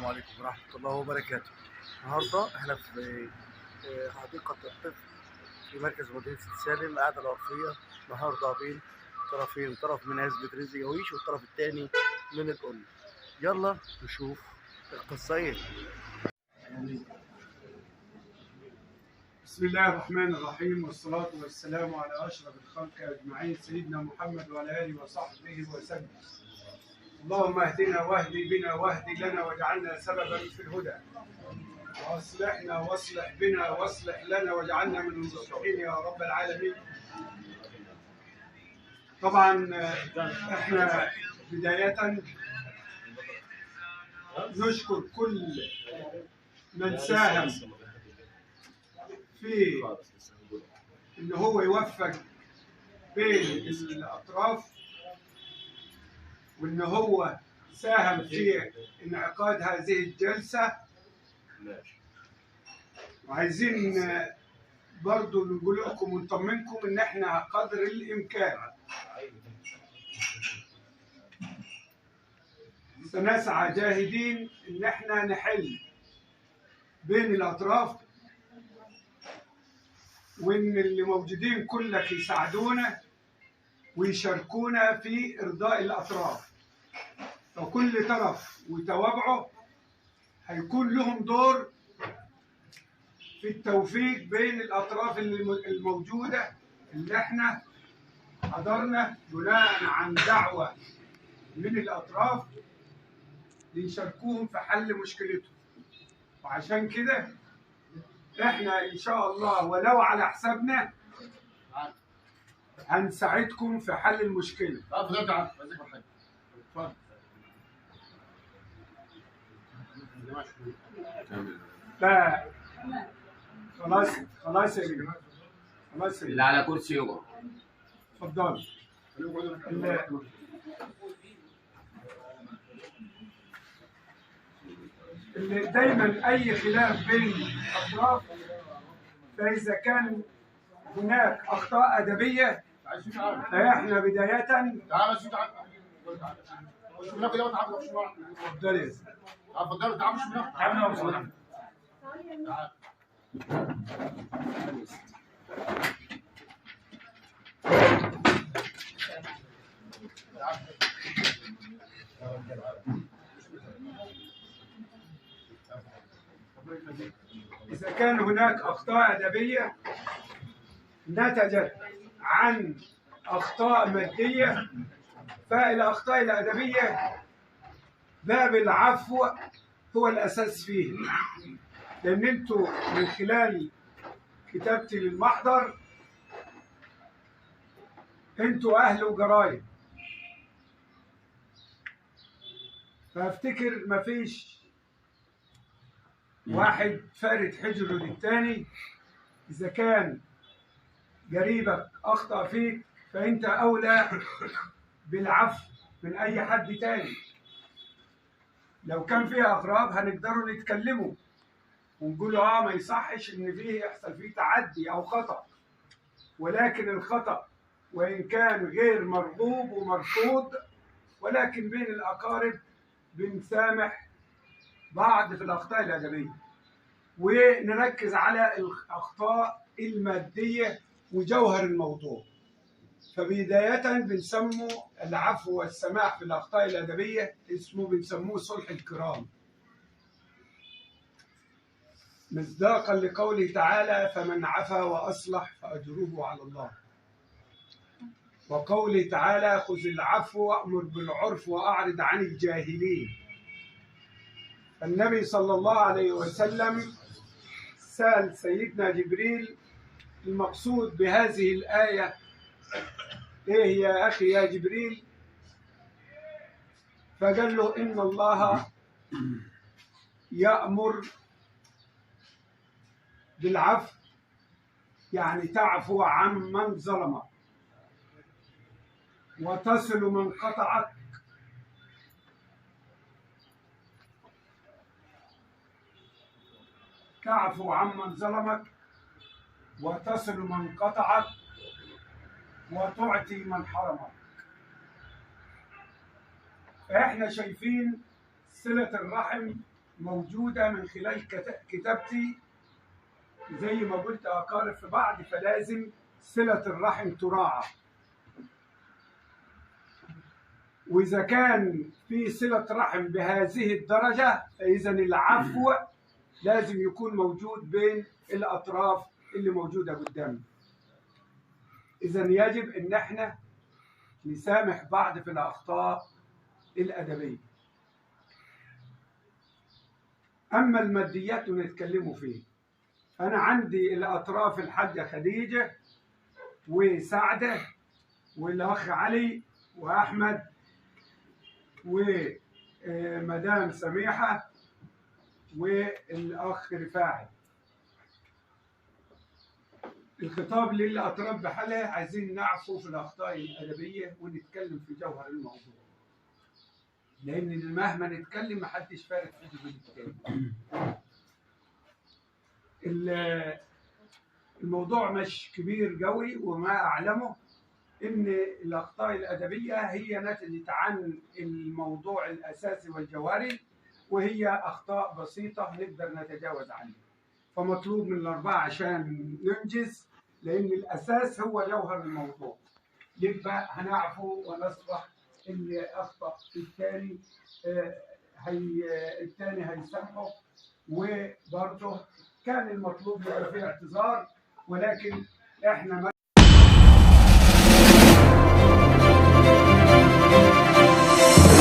عليكم ورحمة الله وبركاته. النهارده احنا في حديقة الطفل في مركز مدينة سالم، قاعدة العرفية النهارده بين طرفين، طرف من عزبة رزق جويش والطرف التاني من القل. يلا نشوف القصة ايه. بسم الله الرحمن الرحيم، والصلاة والسلام على أشرف الخلق أجمعين سيدنا محمد وعلى آله وصحبه وسلم. اللهم اهدنا واهدي بنا واهدي لنا واجعلنا سببا في الهدى، واصلحنا واصلح بنا واصلح لنا واجعلنا من المصلحين يا رب العالمين. طبعا احنا بداية نشكر كل من ساهم في ان هو يوفق بين الاطراف، وان هو ساهم في انعقاد هذه الجلسه. وعايزين برضو نقول لكم ونطمنكم ان احنا قدر الامكان سنسعى جاهدين ان احنا نحل بين الاطراف، وان اللي موجودين كلك يساعدونا ويشاركونا في ارضاء الاطراف. فكل طرف وتوابعه هيكون لهم دور في التوفيق بين الاطراف الموجوده اللي احنا حضرنا بناء عن دعوه من الاطراف ليشاركوهم في حل مشكلتهم. وعشان كده احنا ان شاء الله ولو على حسابنا هنساعدكم في حل المشكله. لا خلاص يا جماعه، خلاص اللي على كرسي يقعد. اتفضل. اللي دايما اي خلاف بين الاطراف، فاذا كان هناك اخطاء ادبيه فاحنا بدايه اتفضل يا سيدي. إذا كان هناك أخطاء أدبية نتجت عن أخطاء مادية، فالأخطاء الأدبية باب العفو هو الأساس فيه، لأن أنتوا من خلال كتابتي للمحضر أنتوا أهل وجرايد، فافتكر مفيش واحد فارد حجره للتاني. إذا كان قريبك أخطأ فيك فأنت أولى بالعفو من أي حد تاني. لو كان فيها أغراب هنقدروا نتكلموا ونقولوا ما يصحش إن فيه يحصل فيه تعدي أو خطأ، ولكن الخطأ وإن كان غير مرغوب ومرفوض، ولكن بين الأقارب بنسامح بعض في الأخطاء الأدبية، ونركز على الأخطاء المادية وجوهر الموضوع. فبداية بنسموا العفو والسماح في الأخطاء الأدبية بنسموه صلح الكرام، مصداقا لقوله تعالى: فمن عفا وأصلح فأجره على الله. وقوله تعالى: خذ العفو وأمر بالعرف وأعرض عن الجاهلين. النبي صلى الله عليه وسلم سأل سيدنا جبريل المقصود بهذه الآية إيه يا أخي يا جبريل؟ فقال له: إن الله يأمر بالعفو، يعني تعفو عن من ظلمك وتصل من قطعك تعفو عمن ظلمك وتصل من قطعك وتعطي من حرمك. فإحنا شايفين صلة الرحم موجودة من خلال كتابتي. زي ما قلت أقارب في بعض، فلازم صلة الرحم تراعى. وإذا كان في صلة رحم بهذه الدرجة فإذا العفو لازم يكون موجود بين الأطراف اللي موجودة قدامنا. إذا يجب إن احنا نسامح بعض في الأخطاء الأدبية. أما الماديات ونتكلموا فيه، أنا عندي الأطراف الحاجة خديجة وسعدة والأخ علي وأحمد ومدام سميحة والأخ رفاعي. الخطاب للأطراف بحالها، عايزين نعفو في الأخطاء الأدبية ونتكلم في جوهر الموضوع، لأن مهما نتكلم محدش فارق حاجة من التاني. الموضوع مش كبير قوي، وما أعلمه إن الأخطاء الأدبية هي نتجت عن الموضوع الأساسي والجوهري، وهي أخطاء بسيطة نقدر نتجاوز عنها. فمطلوب من الأربعة عشان ننجز، لأن الأساس هو جوهر الموضوع. يبقى هنعفو ونصفح اللي أخطأ الثاني، الثاني هيسامحه. وبرضه كان المطلوب يبقى فيه اعتذار، ولكن احنا